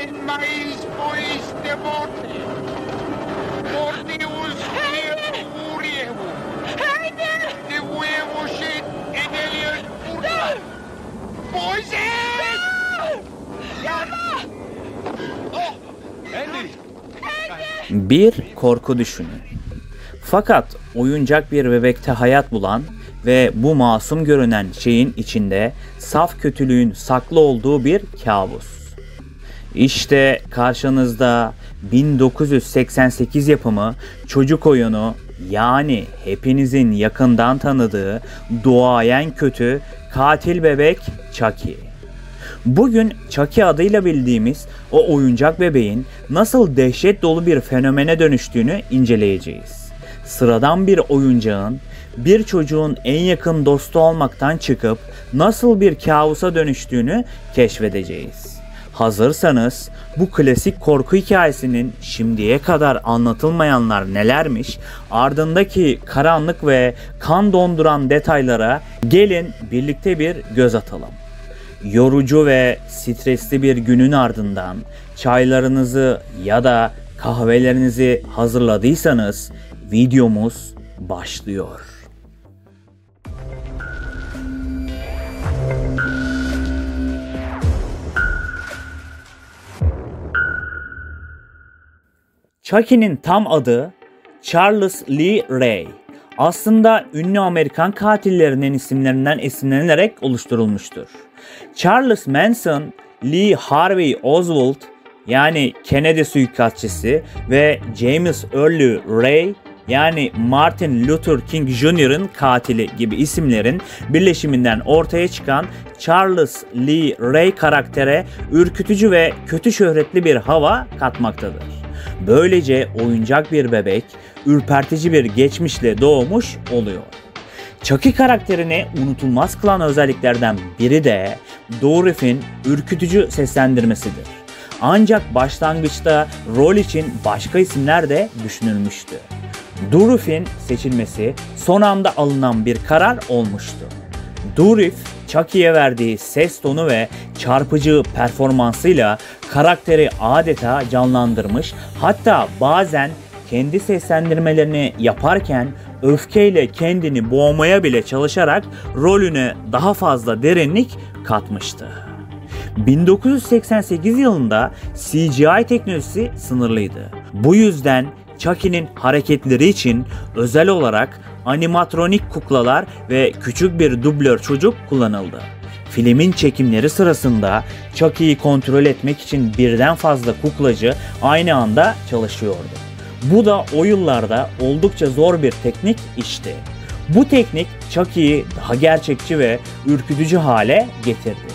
el maíz poiste bote. Mordius urievo. De huevos en el urda. Moises! Oh, Andy! Bir korku düşünün. Fakat oyuncak bir bebekte hayat bulan ve bu masum görünen şeyin içinde saf kötülüğün saklı olduğu bir kabus. İşte karşınızda 1988 yapımı çocuk oyunu, yani hepinizin yakından tanıdığı duayen kötü katil bebek Chucky. Bugün Chucky adıyla bildiğimiz o oyuncak bebeğin nasıl dehşet dolu bir fenomene dönüştüğünü inceleyeceğiz. Sıradan bir oyuncağın bir çocuğun en yakın dostu olmaktan çıkıp nasıl bir kabusa dönüştüğünü keşfedeceğiz. Hazırsanız bu klasik korku hikayesinin şimdiye kadar anlatılmayanlar nelermiş, ardındaki karanlık ve kan donduran detaylara gelin birlikte bir göz atalım. Yorucu ve stresli bir günün ardından çaylarınızı ya da kahvelerinizi hazırladıysanız videomuz başlıyor. Chucky'nin tam adı Charles Lee Ray. Aslında ünlü Amerikan katillerinin isimlerinden esinlenerek oluşturulmuştur. Charles Manson, Lee Harvey Oswald yani Kennedy suikastçısı ve James Earl Ray yani Martin Luther King Jr.'ın katili gibi isimlerin birleşiminden ortaya çıkan Charles Lee Ray karaktere ürkütücü ve kötü şöhretli bir hava katmaktadır. Böylece oyuncak bir bebek ürpertici bir geçmişle doğmuş oluyor. Chucky karakterini unutulmaz kılan özelliklerden biri de Dourif'in ürkütücü seslendirmesidir. Ancak başlangıçta rol için başka isimler de düşünülmüştü. Dourif'in seçilmesi son anda alınan bir karar olmuştu. Dourif, Chucky'ye verdiği ses tonu ve çarpıcı performansıyla karakteri adeta canlandırmış, hatta bazen kendi seslendirmelerini yaparken öfkeyle kendini boğmaya bile çalışarak rolüne daha fazla derinlik katmıştı. 1988 yılında CGI teknolojisi sınırlıydı. Bu yüzden Chucky'nin hareketleri için özel olarak animatronik kuklalar ve küçük bir dublör çocuk kullanıldı. Filmin çekimleri sırasında Chucky'yi kontrol etmek için birden fazla kuklacı aynı anda çalışıyordu. Bu da o yıllarda oldukça zor bir teknik işti. Bu teknik Chucky'yi daha gerçekçi ve ürkütücü hale getirdi.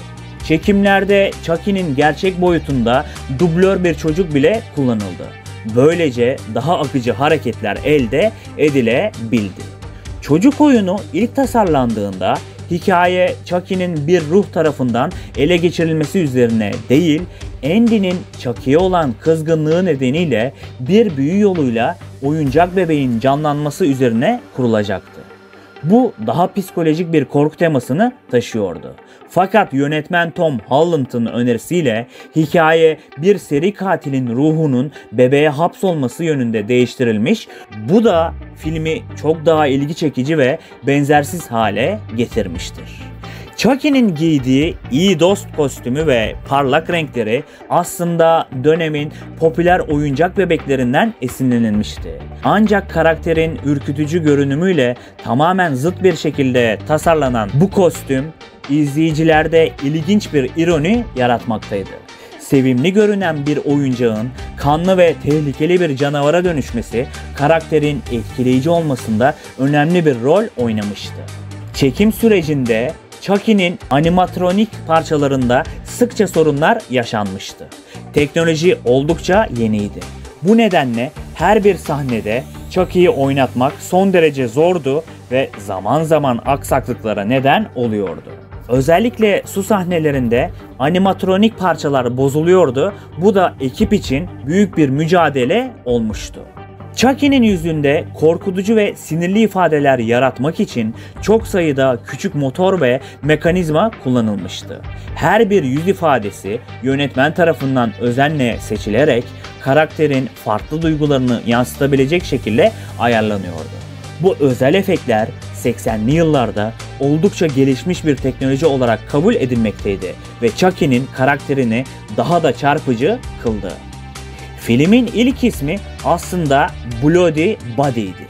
Çekimlerde Chucky'nin gerçek boyutunda dublör bir çocuk bile kullanıldı. Böylece daha akıcı hareketler elde edilebildi. Çocuk oyunu ilk tasarlandığında hikaye Chucky'nin bir ruh tarafından ele geçirilmesi üzerine değil, Andy'nin Chucky'ye olan kızgınlığı nedeniyle bir büyü yoluyla oyuncak bebeğin canlanması üzerine kurulacaktı. Bu daha psikolojik bir korku temasını taşıyordu. Fakat yönetmen Tom Holland'ın önerisiyle hikaye bir seri katilin ruhunun bebeğe hapsolması yönünde değiştirilmiş. Bu da filmi çok daha ilgi çekici ve benzersiz hale getirmiştir. Chucky'nin giydiği iyi dost kostümü ve parlak renkleri aslında dönemin popüler oyuncak bebeklerinden esinlenilmişti. Ancak karakterin ürkütücü görünümüyle tamamen zıt bir şekilde tasarlanan bu kostüm izleyicilerde ilginç bir ironi yaratmaktaydı. Sevimli görünen bir oyuncağın kanlı ve tehlikeli bir canavara dönüşmesi karakterin etkileyici olmasında önemli bir rol oynamıştı. Çekim sürecinde Chucky'nin animatronik parçalarında sıkça sorunlar yaşanmıştı. Teknoloji oldukça yeniydi. Bu nedenle her bir sahnede Chucky'yi oynatmak son derece zordu ve zaman zaman aksaklıklara neden oluyordu. Özellikle su sahnelerinde animatronik parçalar bozuluyordu. Bu da ekip için büyük bir mücadele olmuştu. Chucky'nin yüzünde korkutucu ve sinirli ifadeler yaratmak için çok sayıda küçük motor ve mekanizma kullanılmıştı. Her bir yüz ifadesi yönetmen tarafından özenle seçilerek karakterin farklı duygularını yansıtabilecek şekilde ayarlanıyordu. Bu özel efektler 80'li yıllarda oldukça gelişmiş bir teknoloji olarak kabul edilmekteydi ve Chucky'nin karakterini daha da çarpıcı kıldı. Filmin ilk ismi aslında Bloody Buddy'ydi.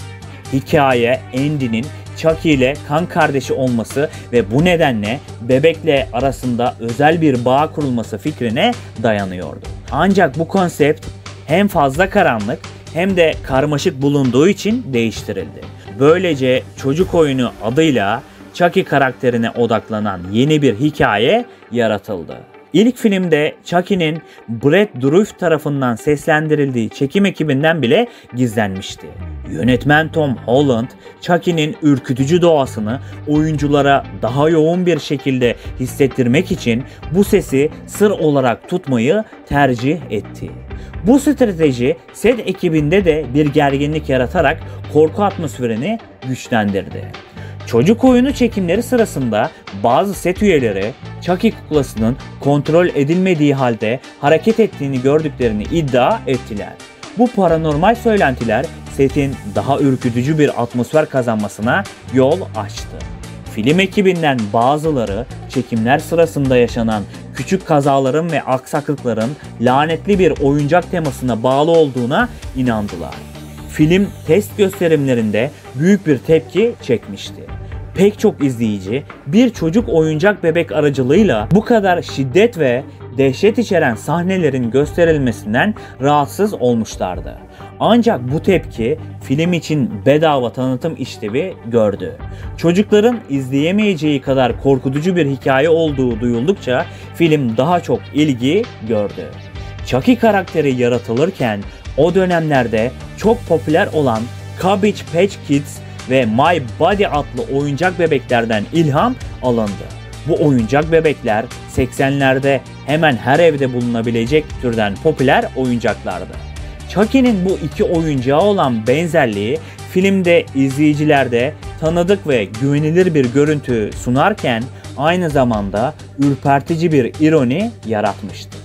Hikaye Andy'nin Chucky ile kan kardeşi olması ve bu nedenle bebekle arasında özel bir bağ kurulması fikrine dayanıyordu. Ancak bu konsept hem fazla karanlık hem de karmaşık bulunduğu için değiştirildi. Böylece çocuk oyunu adıyla Chucky karakterine odaklanan yeni bir hikaye yaratıldı. İlk filmde Chucky'nin Brett Dourif tarafından seslendirildiği çekim ekibinden bile gizlenmişti. Yönetmen Tom Holland, Chucky'nin ürkütücü doğasını oyunculara daha yoğun bir şekilde hissettirmek için bu sesi sır olarak tutmayı tercih etti. Bu strateji set ekibinde de bir gerginlik yaratarak korku atmosferini güçlendirdi. Çocuk oyunu çekimleri sırasında bazı set üyeleri Chucky kuklasının kontrol edilmediği halde hareket ettiğini gördüklerini iddia ettiler. Bu paranormal söylentiler setin daha ürkütücü bir atmosfer kazanmasına yol açtı. Film ekibinden bazıları çekimler sırasında yaşanan küçük kazaların ve aksaklıkların lanetli bir oyuncak temasına bağlı olduğuna inandılar. Film test gösterimlerinde büyük bir tepki çekmişti. Pek çok izleyici bir çocuk oyuncak bebek aracılığıyla bu kadar şiddet ve dehşet içeren sahnelerin gösterilmesinden rahatsız olmuşlardı. Ancak bu tepki film için bedava tanıtım işlevi gördü. Çocukların izleyemeyeceği kadar korkutucu bir hikaye olduğu duyuldukça film daha çok ilgi gördü. Chucky karakteri yaratılırken o dönemlerde çok popüler olan Cabbage Patch Kids ve My Body adlı oyuncak bebeklerden ilham alındı. Bu oyuncak bebekler 80'lerde hemen her evde bulunabilecek türden popüler oyuncaklardı. Chucky'nin bu iki oyuncağa olan benzerliği filmde izleyicilerde tanıdık ve güvenilir bir görüntü sunarken aynı zamanda ürpertici bir ironi yaratmıştı.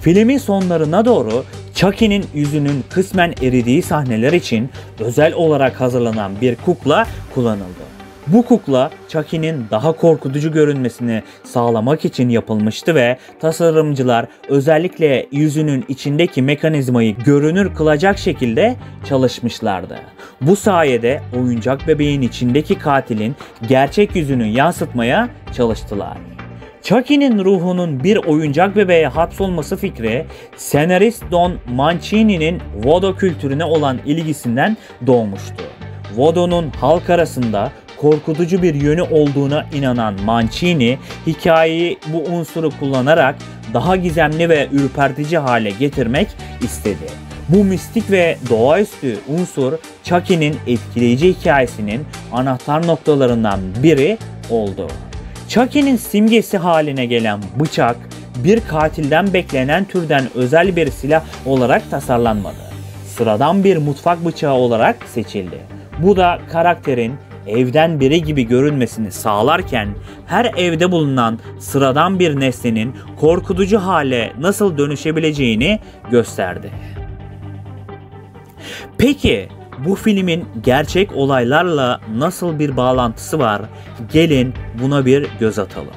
Filmin sonlarına doğru Chucky'nin yüzünün kısmen eridiği sahneler için özel olarak hazırlanan bir kukla kullanıldı. Bu kukla Chucky'nin daha korkutucu görünmesini sağlamak için yapılmıştı ve tasarımcılar özellikle yüzünün içindeki mekanizmayı görünür kılacak şekilde çalışmışlardı. Bu sayede oyuncak bebeğin içindeki katilin gerçek yüzünü yansıtmaya çalıştılar. Chucky'nin ruhunun bir oyuncak bebeğe hapsolması fikri, senarist Don Mancini'nin voodoo kültürüne olan ilgisinden doğmuştu. Voodoo'nun halk arasında korkutucu bir yönü olduğuna inanan Mancini, hikayeyi bu unsuru kullanarak daha gizemli ve ürpertici hale getirmek istedi. Bu mistik ve doğaüstü unsur, Chucky'nin etkileyici hikayesinin anahtar noktalarından biri oldu. Chucky'nin simgesi haline gelen bıçak, bir katilden beklenen türden özel bir silah olarak tasarlanmadı. Sıradan bir mutfak bıçağı olarak seçildi. Bu da karakterin evden biri gibi görünmesini sağlarken her evde bulunan sıradan bir nesnenin korkutucu hale nasıl dönüşebileceğini gösterdi. Peki bu filmin gerçek olaylarla nasıl bir bağlantısı var? Gelin buna bir göz atalım.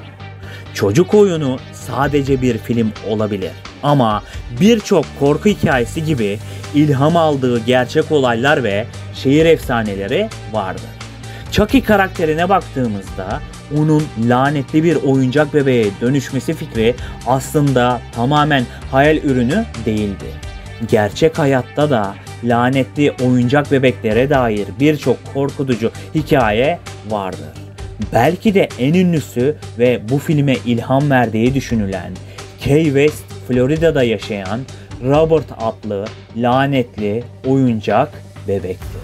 Çocuk oyunu sadece bir film olabilir ama birçok korku hikayesi gibi ilham aldığı gerçek olaylar ve şehir efsaneleri vardır. Chucky karakterine baktığımızda onun lanetli bir oyuncak bebeğe dönüşmesi fikri aslında tamamen hayal ürünü değildi. Gerçek hayatta da lanetli oyuncak bebeklere dair birçok korkutucu hikaye vardır. Belki de en ünlüsü ve bu filme ilham verdiği düşünülen Key West, Florida'da yaşayan Robert adlı lanetli oyuncak bebektir.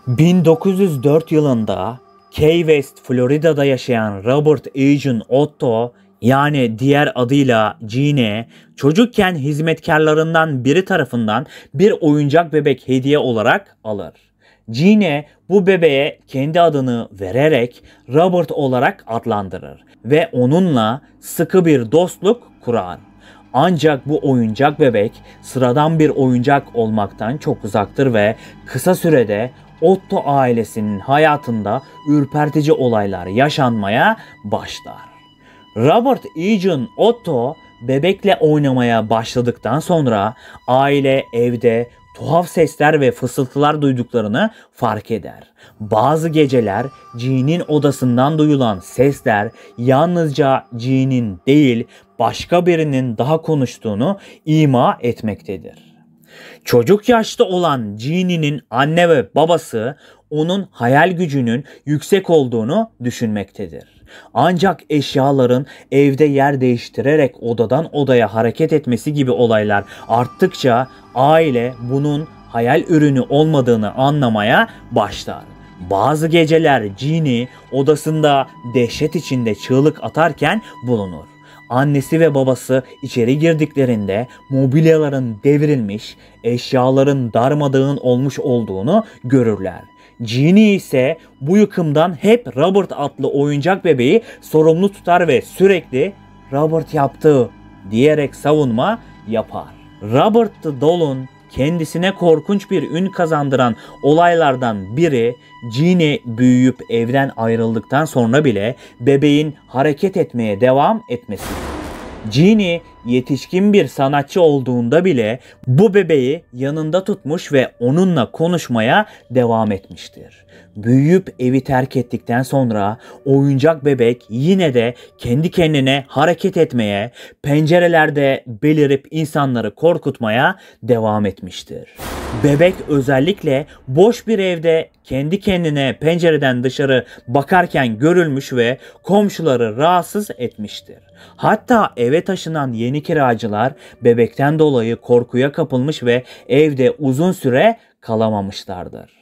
...1904 yılında Key West, Florida'da yaşayan Robert Eugene Otto Yani diğer adıyla Genie, çocukken hizmetkarlarından biri tarafından bir oyuncak bebek hediye olarak alır. Genie bu bebeğe kendi adını vererek Robert olarak adlandırır ve onunla sıkı bir dostluk kurar. Ancak bu oyuncak bebek sıradan bir oyuncak olmaktan çok uzaktır ve kısa sürede Otto ailesinin hayatında ürpertici olaylar yaşanmaya başlar. Robert Eugene Otto bebekle oynamaya başladıktan sonra aile evde tuhaf sesler ve fısıltılar duyduklarını fark eder. Bazı geceler Jean'in odasından duyulan sesler yalnızca Jean'in değil başka birinin daha konuştuğunu ima etmektedir. Çocuk yaşta olan Jean'in anne ve babası onun hayal gücünün yüksek olduğunu düşünmektedir. Ancak eşyaların evde yer değiştirerek odadan odaya hareket etmesi gibi olaylar arttıkça aile bunun hayal ürünü olmadığını anlamaya başlar. Bazı geceler Jeannie odasında dehşet içinde çığlık atarken bulunur. Annesi ve babası içeri girdiklerinde mobilyaların devrilmiş, eşyaların darmadağın olmuş olduğunu görürler. Jeannie ise bu yıkımdan hep Robert adlı oyuncak bebeği sorumlu tutar ve sürekli "Robert yaptı" diyerek savunma yapar. Robert the Doll'un kendisine korkunç bir ün kazandıran olaylardan biri Jeannie büyüyüp evden ayrıldıktan sonra bile bebeğin hareket etmeye devam etmesidir. Jeannie yetişkin bir sanatçı olduğunda bile bu bebeği yanında tutmuş ve onunla konuşmaya devam etmiştir. Büyüyüp evi terk ettikten sonra oyuncak bebek yine de kendi kendine hareket etmeye, pencerelerde belirip insanları korkutmaya devam etmiştir. Bebek özellikle boş bir evde kendi kendine pencereden dışarı bakarken görülmüş ve komşuları rahatsız etmiştir. Hatta eve taşınan yeni kiracılar bebekten dolayı korkuya kapılmış ve evde uzun süre kalamamışlardır.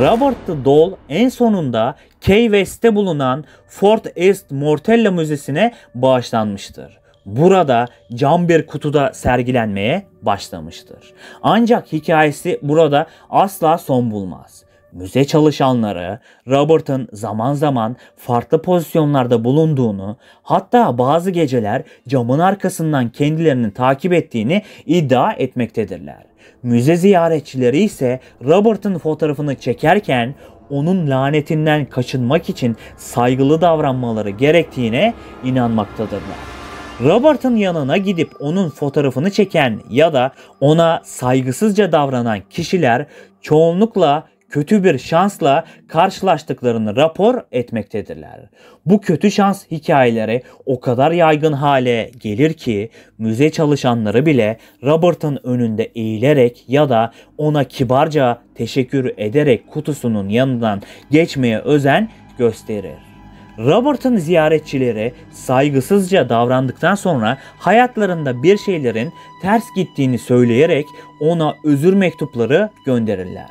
Robert the Doll en sonunda Key West'te bulunan Fort East Mortella Müzesi'ne bağışlanmıştır. Burada cam bir kutuda sergilenmeye başlamıştır. Ancak hikayesi burada asla son bulmaz. Müze çalışanları Robert'ın zaman zaman farklı pozisyonlarda bulunduğunu, hatta bazı geceler camın arkasından kendilerini takip ettiğini iddia etmektedirler. Müze ziyaretçileri ise Robert'ın fotoğrafını çekerken onun lanetinden kaçınmak için saygılı davranmaları gerektiğine inanmaktadırlar. Robert'ın yanına gidip onun fotoğrafını çeken ya da ona saygısızca davranan kişiler çoğunlukla kötü bir şansla karşılaştıklarını rapor etmektedirler. Bu kötü şans hikayeleri o kadar yaygın hale gelir ki müze çalışanları bile Robert'ın önünde eğilerek ya da ona kibarca teşekkür ederek kutusunun yanından geçmeye özen gösterir. Robert'ın ziyaretçileri saygısızca davrandıktan sonra hayatlarında bir şeylerin ters gittiğini söyleyerek ona özür mektupları gönderirler.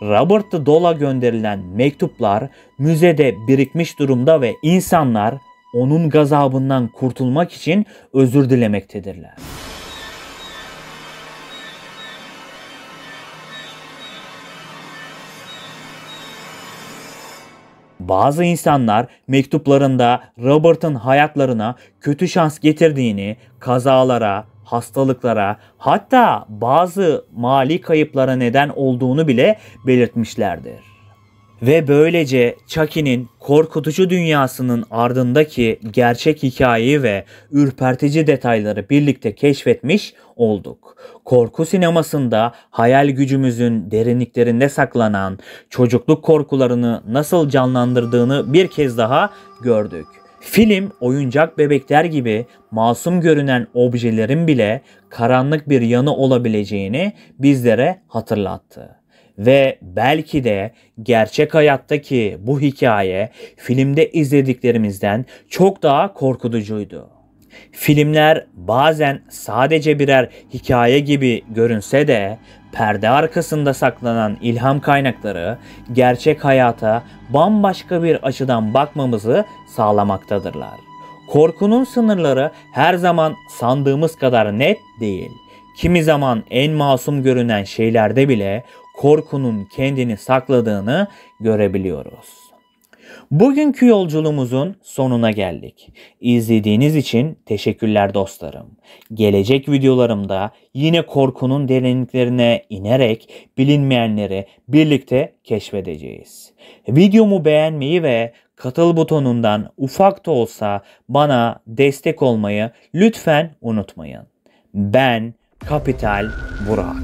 Robert the Doll'a gönderilen mektuplar müzede birikmiş durumda ve insanlar onun gazabından kurtulmak için özür dilemektedirler. Bazı insanlar mektuplarında Robert'ın hayatlarına kötü şans getirdiğini, kazalara, hastalıklara, hatta bazı mali kayıplara neden olduğunu bile belirtmişlerdir. Ve böylece Chucky'nin korkutucu dünyasının ardındaki gerçek hikayeyi ve ürpertici detayları birlikte keşfetmiş olduk. Korku sinemasında hayal gücümüzün derinliklerinde saklanan çocukluk korkularını nasıl canlandırdığını bir kez daha gördük. Film oyuncak bebekler gibi masum görünen objelerin bile karanlık bir yanı olabileceğini bizlere hatırlattı. Ve belki de gerçek hayattaki bu hikaye filmde izlediklerimizden çok daha korkutucuydu. Filmler bazen sadece birer hikaye gibi görünse de perde arkasında saklanan ilham kaynakları gerçek hayata bambaşka bir açıdan bakmamızı sağlamaktadırlar. Korkunun sınırları her zaman sandığımız kadar net değil. Kimi zaman en masum görünen şeylerde bile korkunun kendini sakladığını görebiliyoruz. Bugünkü yolculuğumuzun sonuna geldik. İzlediğiniz için teşekkürler dostlarım. Gelecek videolarımda yine korkunun derinliklerine inerek bilinmeyenleri birlikte keşfedeceğiz. Videomu beğenmeyi ve katıl butonundan ufak da olsa bana destek olmayı lütfen unutmayın. Ben Kapital Burak.